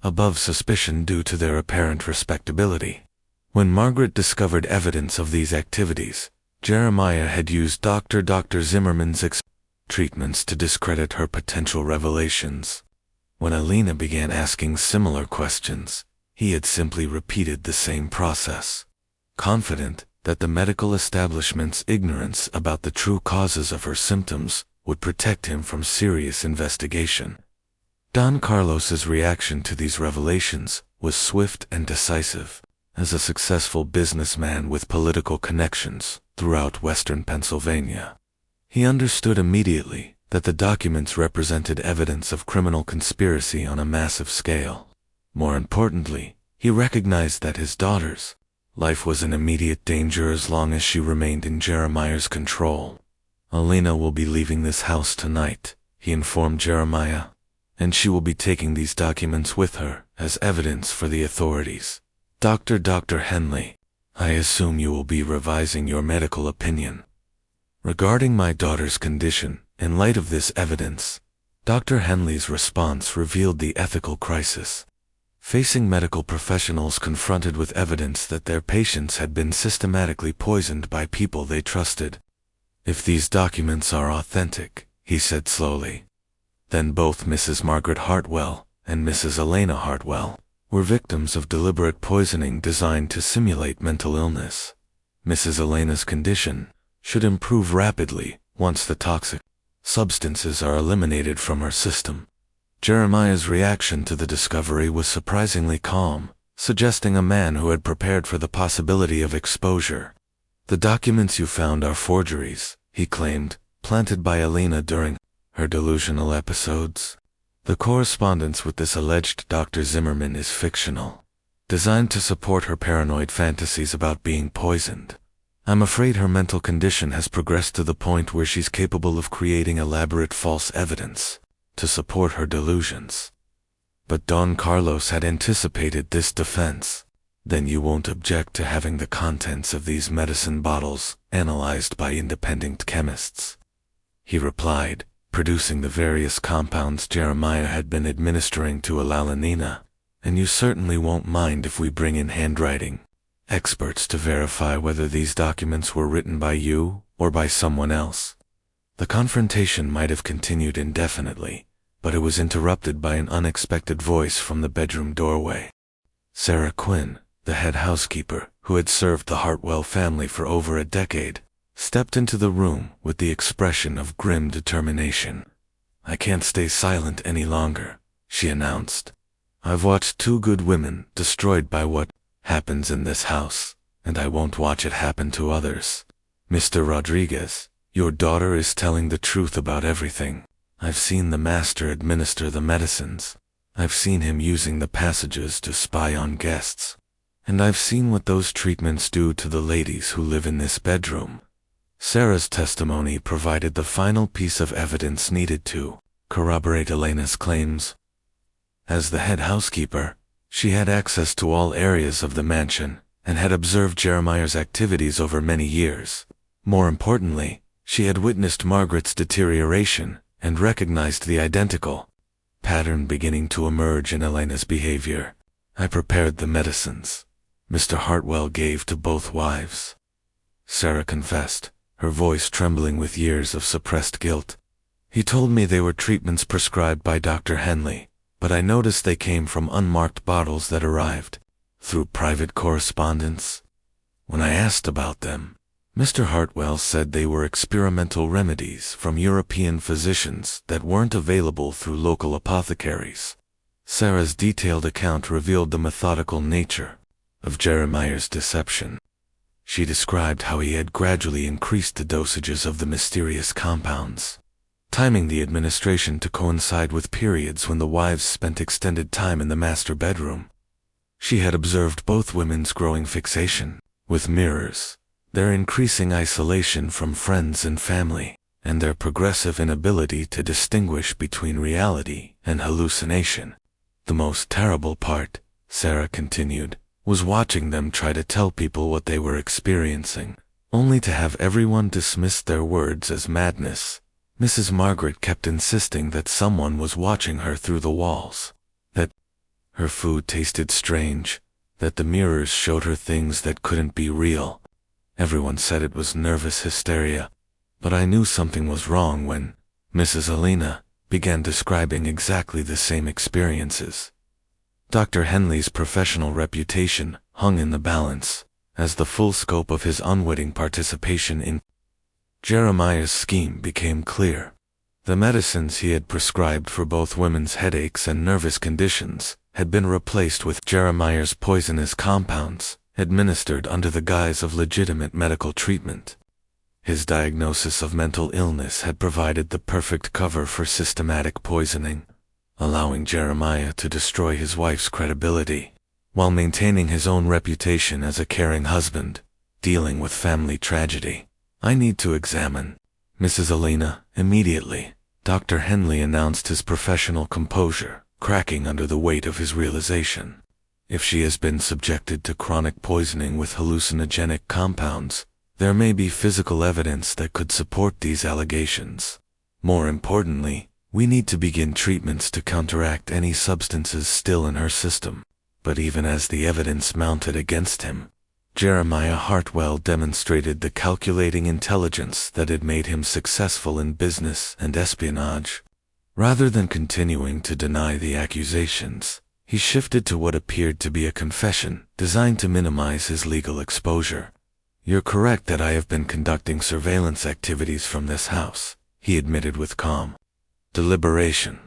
above suspicion due to their apparent respectability. When Margaret discovered evidence of these activities, Jeremiah had used Dr. Zimmerman's treatments to discredit her potential revelations. When Elena began asking similar questions, he had simply repeated the same process, confident that the medical establishment's ignorance about the true causes of her symptoms would protect him from serious investigation. Don Carlos's reaction to these revelations was swift and decisive. As a successful businessman with political connections throughout western Pennsylvania, he understood immediately that the documents represented evidence of criminal conspiracy on a massive scale. More importantly, he recognized that his daughter's life was in immediate danger as long as she remained in Jeremiah's control. Elena will be leaving this house tonight, he informed Jeremiah, and she will be taking these documents with her as evidence for the authorities. Dr. Henley, I assume you will be revising your medical opinion regarding my daughter's condition. In light of this evidence, Dr. Henley's response revealed the ethical crisis facing medical professionals confronted with evidence that their patients had been systematically poisoned by people they trusted. If these documents are authentic, he said slowly, then both Mrs. Margaret Hartwell and Mrs. Elena Hartwell were victims of deliberate poisoning designed to simulate mental illness. Mrs. Elena's condition should improve rapidly once the toxic substances are eliminated from her system. Jeremiah's reaction to the discovery was surprisingly calm, suggesting a man who had prepared for the possibility of exposure. The documents you found are forgeries, he claimed, planted by Elena during her delusional episodes. The correspondence with this alleged Dr. Zimmerman is fictional, designed to support her paranoid fantasies about being poisoned. I'm afraid her mental condition has progressed to the point where she's capable of creating elaborate false evidence to support her delusions. But Don Carlos had anticipated this defense. Then you won't object to having the contents of these medicine bottles analyzed by independent chemists, he replied, producing the various compounds Jeremiah had been administering to Elena. And you certainly won't mind if we bring in handwriting experts to verify whether these documents were written by you or by someone else. The confrontation might have continued indefinitely, but it was interrupted by an unexpected voice from the bedroom doorway. Sarah Quinn, the head housekeeper, who had served the Hartwell family for over a decade, stepped into the room with the expression of grim determination. I can't stay silent any longer, she announced. I've watched two good women destroyed by what happens in this house, and I won't watch it happen to others. Mr. Rodriguez, your daughter is telling the truth about everything. I've seen the master administer the medicines. I've seen him using the passages to spy on guests. And I've seen what those treatments do to the ladies who live in this bedroom. Sarah's testimony provided the final piece of evidence needed to corroborate Elena's claims. As the head housekeeper, she had access to all areas of the mansion and had observed Jeremiah's activities over many years. More importantly, she had witnessed Margaret's deterioration and recognized the identical pattern beginning to emerge in Elena's behavior. I prepared the medicines Mr. Hartwell gave to both wives, Sarah confessed, her voice trembling with years of suppressed guilt. He told me they were treatments prescribed by Dr. Henley, but I noticed they came from unmarked bottles that arrived through private correspondence. When I asked about them, Mr. Hartwell said they were experimental remedies from European physicians that weren't available through local apothecaries. Sarah's detailed account revealed the methodical nature of Jeremiah's deception. She described how he had gradually increased the dosages of the mysterious compounds, timing the administration to coincide with periods when the wives spent extended time in the master bedroom. She had observed both women's growing fixation with mirrors, their increasing isolation from friends and family, and their progressive inability to distinguish between reality and hallucination. The most terrible part, Sarah continued, was watching them try to tell people what they were experiencing, only to have everyone dismiss their words as madness. Mrs. Margaret kept insisting that someone was watching her through the walls, that her food tasted strange, that the mirrors showed her things that couldn't be real. Everyone said it was nervous hysteria, but I knew something was wrong when Mrs. Elena began describing exactly the same experiences. Dr. Henley's professional reputation hung in the balance, as the full scope of his unwitting participation in Jeremiah's scheme became clear. The medicines he had prescribed for both women's headaches and nervous conditions had been replaced with Jeremiah's poisonous compounds, administered under the guise of legitimate medical treatment. His diagnosis of mental illness had provided the perfect cover for systematic poisoning, allowing Jeremiah to destroy his wife's credibility, while maintaining his own reputation as a caring husband, dealing with family tragedy. "I need to examine Mrs. Elena immediately," Dr. Henley announced, his professional composure cracking under the weight of his realization. "If she has been subjected to chronic poisoning with hallucinogenic compounds, there may be physical evidence that could support these allegations. More importantly, we need to begin treatments to counteract any substances still in her system." But even as the evidence mounted against him, Jeremiah Hartwell demonstrated the calculating intelligence that had made him successful in business and espionage. Rather than continuing to deny the accusations, he shifted to what appeared to be a confession designed to minimize his legal exposure. "You're correct that I have been conducting surveillance activities from this house," he admitted with calm deliberation.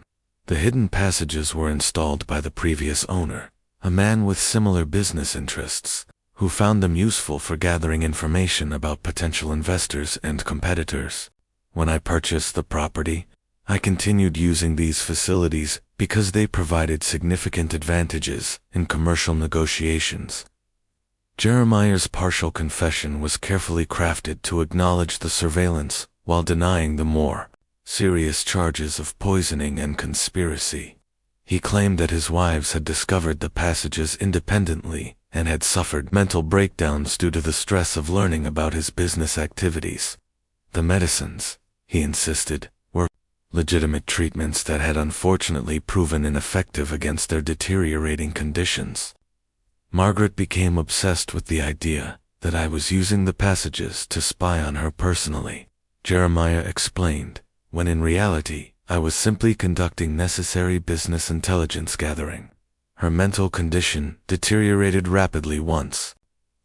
"The hidden passages were installed by the previous owner, a man with similar business interests, who found them useful for gathering information about potential investors and competitors. When I purchased the property, I continued using these facilities because they provided significant advantages in commercial negotiations." Jeremiah's partial confession was carefully crafted to acknowledge the surveillance while denying the more serious charges of poisoning and conspiracy. He claimed that his wives had discovered the passages independently and had suffered mental breakdowns due to the stress of learning about his business activities. The medicines, he insisted, were legitimate treatments that had unfortunately proven ineffective against their deteriorating conditions. "Margaret became obsessed with the idea that I was using the passages to spy on her personally," Jeremiah explained, "when in reality, I was simply conducting necessary business intelligence gathering. Her mental condition deteriorated rapidly once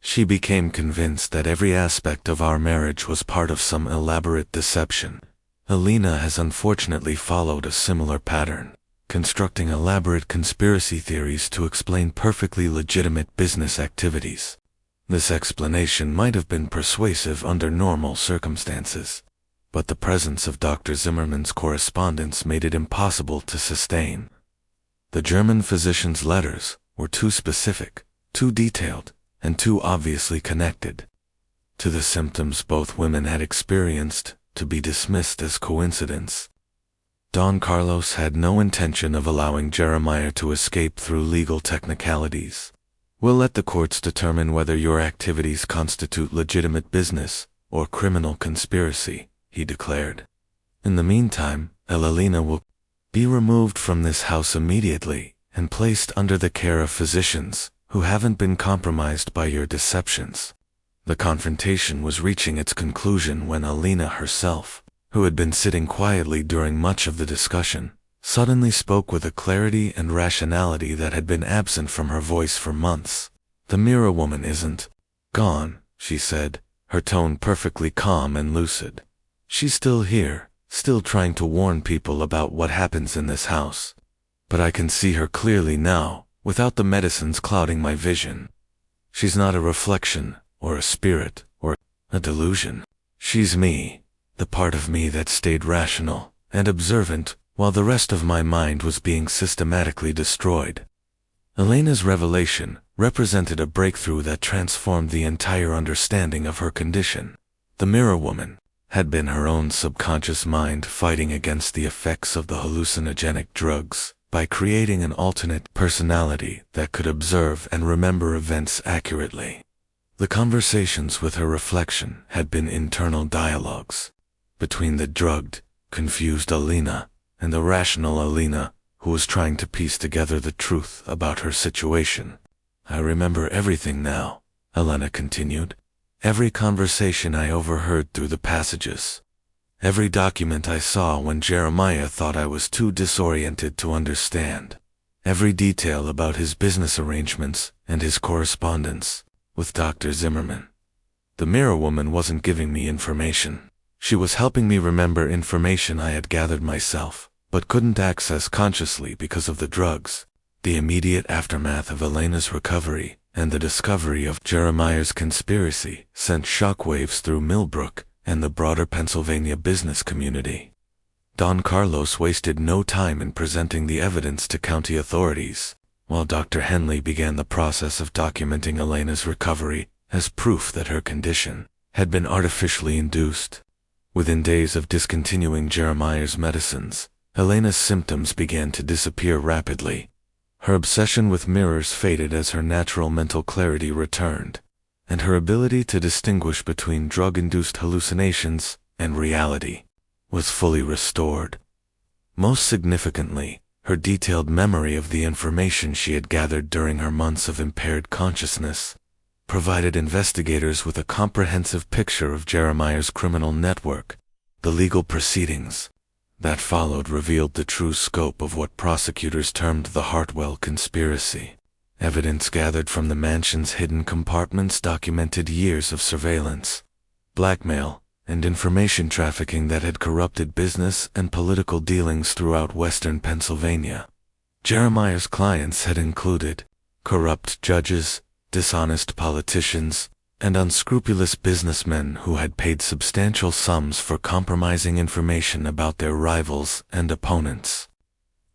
she became convinced that every aspect of our marriage was part of some elaborate deception. Elena has unfortunately followed a similar pattern, constructing elaborate conspiracy theories to explain perfectly legitimate business activities. This explanation might have been persuasive under normal circumstances, but the presence of Dr. Zimmerman's correspondence made it impossible to sustain. The German physician's letters were too specific, too detailed, and too obviously connected to the symptoms both women had experienced to be dismissed as coincidence. Don Carlos had no intention of allowing Jeremiah to escape through legal technicalities. "We'll let the courts determine whether your activities constitute legitimate business or criminal conspiracy," he declared. "In the meantime, Elena will be removed from this house immediately and placed under the care of physicians who haven't been compromised by your deceptions." The confrontation was reaching its conclusion when Elena herself, who had been sitting quietly during much of the discussion, suddenly spoke with a clarity and rationality that had been absent from her voice for months. "The mirror woman isn't gone," she said, her tone perfectly calm and lucid. "She's still here, still trying to warn people about what happens in this house. But I can see her clearly now, without the medicines clouding my vision. She's not a reflection or a spirit, or a delusion. She's me, the part of me that stayed rational and observant while the rest of my mind was being systematically destroyed. Elena's revelation represented a breakthrough that transformed the entire understanding of her condition. The mirror woman had been her own subconscious mind fighting against the effects of the hallucinogenic drugs by creating an alternate personality that could observe and remember events accurately. The conversations with her reflection had been internal dialogues between the drugged, confused Elena and the rational Elena who was trying to piece together the truth about her situation. I remember everything now, Elena continued. Every conversation I overheard through the passages. Every document I saw when Jeremiah thought I was too disoriented to understand. Every detail about his business arrangements and his correspondence with Dr. Zimmerman. The mirror woman wasn't giving me information. She was helping me remember information I had gathered myself, but couldn't access consciously because of the drugs. The immediate aftermath of Elena's recovery and the discovery of Jeremiah's conspiracy sent shockwaves through Millbrook and the broader Pennsylvania business community. Don Carlos wasted no time in presenting the evidence to county authorities, while Dr. Henley began the process of documenting Elena's recovery as proof that her condition had been artificially induced. Within days of discontinuing Jeremiah's medicines, Elena's symptoms began to disappear rapidly. Her obsession with mirrors faded as her natural mental clarity returned, and her ability to distinguish between drug-induced hallucinations and reality was fully restored. Most significantly, her detailed memory of the information she had gathered during her months of impaired consciousness provided investigators with a comprehensive picture of Jeremiah's criminal network. The legal proceedings that followed revealed the true scope of what prosecutors termed the Hartwell conspiracy. Evidence gathered from the mansion's hidden compartments documented years of surveillance, blackmail, and information trafficking that had corrupted business and political dealings throughout western Pennsylvania. Jeremiah's clients had included corrupt judges, dishonest politicians, and unscrupulous businessmen who had paid substantial sums for compromising information about their rivals and opponents.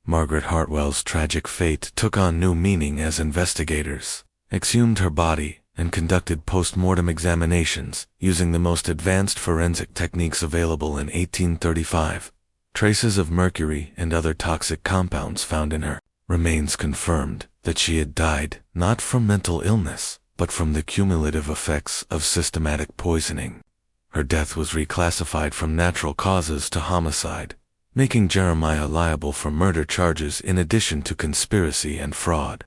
Margaret Hartwell's tragic fate took on new meaning as investigators exhumed her body and conducted post-mortem examinations using the most advanced forensic techniques available in 1835. Traces of mercury and other toxic compounds found in her remains confirmed that she had died not from mental illness, but from the cumulative effects of systematic poisoning. Her death was reclassified from natural causes to homicide, making Jeremiah liable for murder charges in addition to conspiracy and fraud.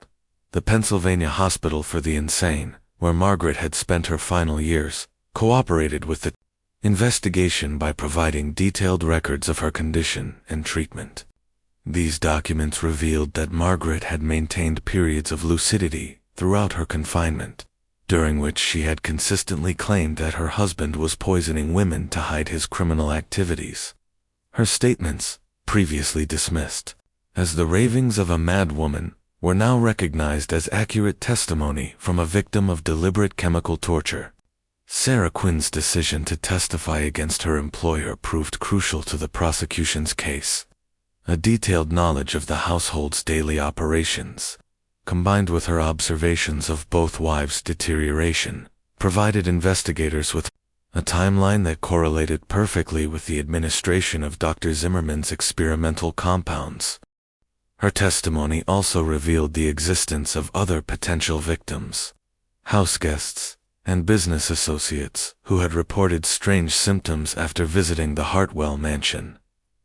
The Pennsylvania Hospital for the Insane, where Margaret had spent her final years, cooperated with the investigation by providing detailed records of her condition and treatment. These documents revealed that Margaret had maintained periods of lucidity throughout her confinement, during which she had consistently claimed that her husband was poisoning women to hide his criminal activities. Her statements, previously dismissed as the ravings of a mad woman, were now recognized as accurate testimony from a victim of deliberate chemical torture. Sarah Quinn's decision to testify against her employer proved crucial to the prosecution's case. A detailed knowledge of the household's daily operations, combined with her observations of both wives' deterioration, provided investigators with a timeline that correlated perfectly with the administration of Dr. Zimmerman's experimental compounds. Her testimony also revealed the existence of other potential victims, houseguests, and business associates who had reported strange symptoms after visiting the Hartwell Mansion.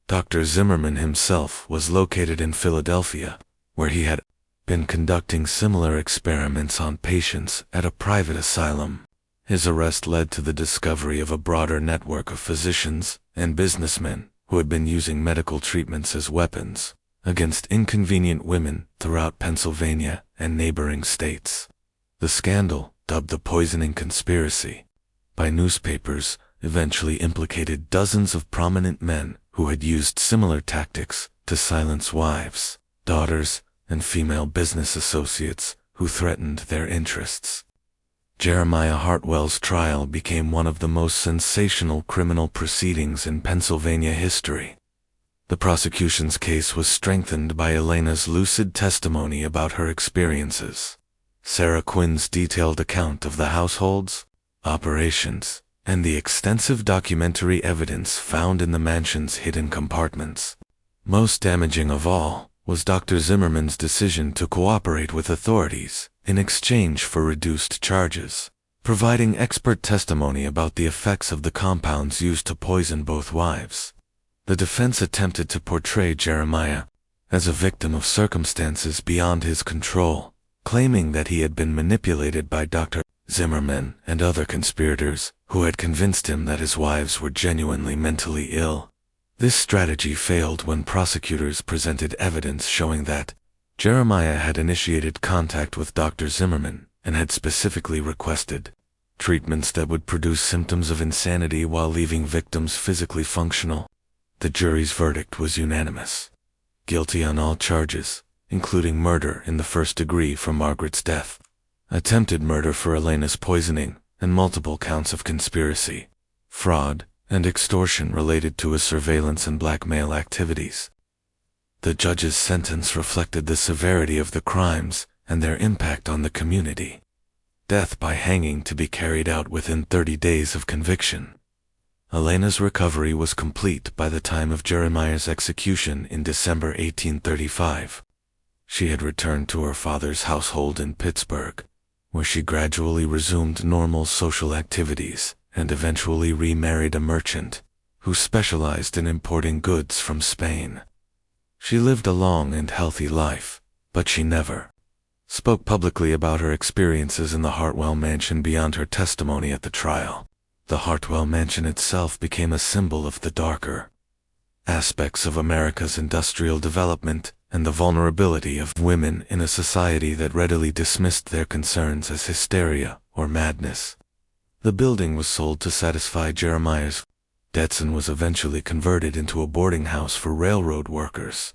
Dr. Zimmerman himself was located in Philadelphia, where he had been conducting similar experiments on patients at a private asylum. His arrest led to the discovery of a broader network of physicians and businessmen who had been using medical treatments as weapons against inconvenient women throughout Pennsylvania and neighboring states. The scandal, dubbed the poisoning conspiracy by newspapers, eventually implicated dozens of prominent men who had used similar tactics to silence wives, daughters, and female business associates who threatened their interests. Jeremiah Hartwell's trial became one of the most sensational criminal proceedings in Pennsylvania history. The prosecution's case was strengthened by Elena's lucid testimony about her experiences. Sarah Quinn's detailed account of the households, operations, and the extensive documentary evidence found in the mansion's hidden compartments. Most damaging of all was Dr. Zimmerman's decision to cooperate with authorities in exchange for reduced charges, providing expert testimony about the effects of the compounds used to poison both wives. The defense attempted to portray Jeremiah as a victim of circumstances beyond his control, claiming that he had been manipulated by Dr. Zimmerman and other conspirators who had convinced him that his wives were genuinely mentally ill. This strategy failed when prosecutors presented evidence showing that Jeremiah had initiated contact with Dr. Zimmerman and had specifically requested treatments that would produce symptoms of insanity while leaving victims physically functional. The jury's verdict was unanimous: guilty on all charges, including murder in the first degree for Margaret's death, attempted murder for Elena's poisoning, and multiple counts of conspiracy, fraud, and extortion related to his surveillance and blackmail activities. The judge's sentence reflected the severity of the crimes and their impact on the community. Death by hanging to be carried out within 30 days of conviction. Elena's recovery was complete by the time of Jeremiah's execution in December 1835. She had returned to her father's household in Pittsburgh, where she gradually resumed normal social activities and eventually remarried a merchant who specialized in importing goods from Spain. She lived a long and healthy life, but she never spoke publicly about her experiences in the Hartwell Mansion beyond her testimony at the trial. The Hartwell Mansion itself became a symbol of the darker aspects of America's industrial development and the vulnerability of women in a society that readily dismissed their concerns as hysteria or madness. The building was sold to satisfy Jeremiah's debts and was eventually converted into a boarding house for railroad workers.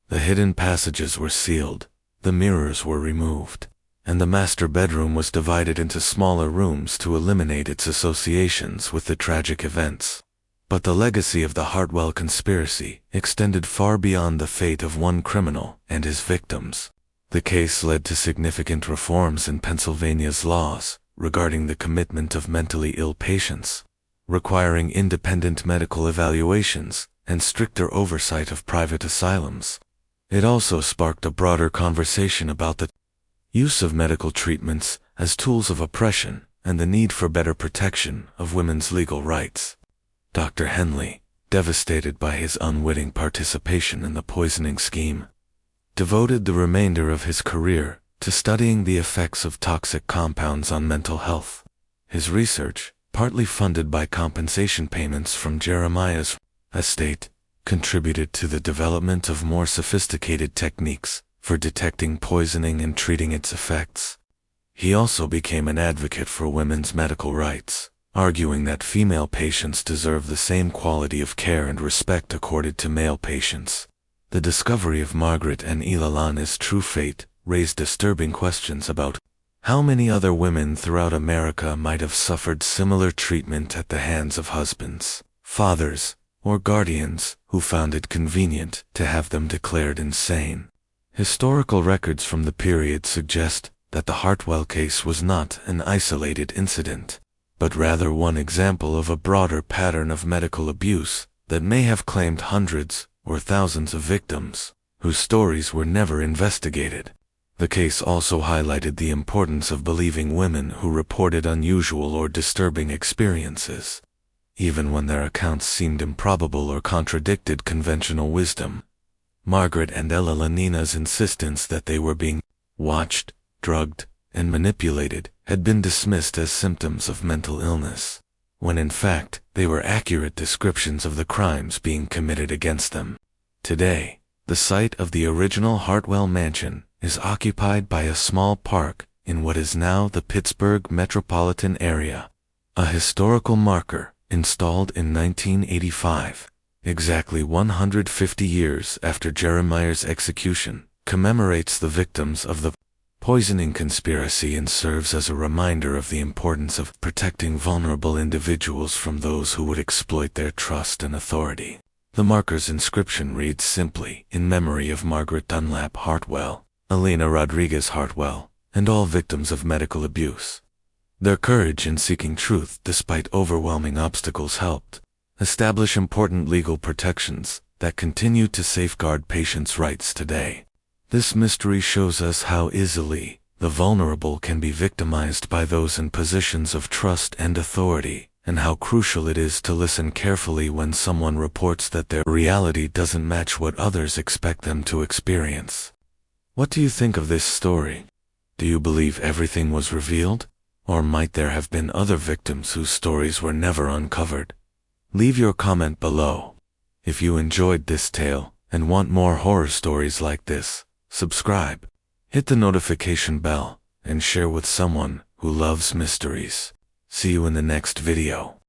The hidden passages were sealed, the mirrors were removed, and the master bedroom was divided into smaller rooms to eliminate its associations with the tragic events. But the legacy of the Hartwell conspiracy extended far beyond the fate of one criminal and his victims. The case led to significant reforms in Pennsylvania's laws regarding the commitment of mentally ill patients, requiring independent medical evaluations and stricter oversight of private asylums. It also sparked a broader conversation about the use of medical treatments as tools of oppression and the need for better protection of women's legal rights. Dr. Henley, devastated by his unwitting participation in the poisoning scheme, devoted the remainder of his career to studying the effects of toxic compounds on mental health. His research, partly funded by compensation payments from Jeremiah's estate, contributed to the development of more sophisticated techniques for detecting poisoning and treating its effects. He also became an advocate for women's medical rights, arguing that female patients deserve the same quality of care and respect accorded to male patients. The discovery of Margaret and Elena's true fate raised disturbing questions about how many other women throughout America might have suffered similar treatment at the hands of husbands, fathers, or guardians who found it convenient to have them declared insane. Historical records from the period suggest that the Hartwell case was not an isolated incident, but rather one example of a broader pattern of medical abuse that may have claimed hundreds or thousands of victims, whose stories were never investigated. The case also highlighted the importance of believing women who reported unusual or disturbing experiences, even when their accounts seemed improbable or contradicted conventional wisdom. Margaret and Elena's insistence that they were being watched, drugged, and manipulated had been dismissed as symptoms of mental illness, when in fact they were accurate descriptions of the crimes being committed against them. Today, the site of the original Hartwell Mansion is occupied by a small park in what is now the Pittsburgh metropolitan area. A historical marker, installed in 1985, exactly 150 years after Jeremiah's execution, commemorates the victims of the poisoning conspiracy and serves as a reminder of the importance of protecting vulnerable individuals from those who would exploit their trust and authority. The marker's inscription reads simply, "In memory of Margaret Dunlap Hartwell, Elena Rodriguez Hartwell, and all victims of medical abuse. Their courage in seeking truth despite overwhelming obstacles helped establish important legal protections that continue to safeguard patients' rights today." This mystery shows us how easily the vulnerable can be victimized by those in positions of trust and authority, and how crucial it is to listen carefully when someone reports that their reality doesn't match what others expect them to experience. What do you think of this story? Do you believe everything was revealed? Or might there have been other victims whose stories were never uncovered? Leave your comment below. If you enjoyed this tale and want more horror stories like this, subscribe, hit the notification bell, and share with someone who loves mysteries. See you in the next video.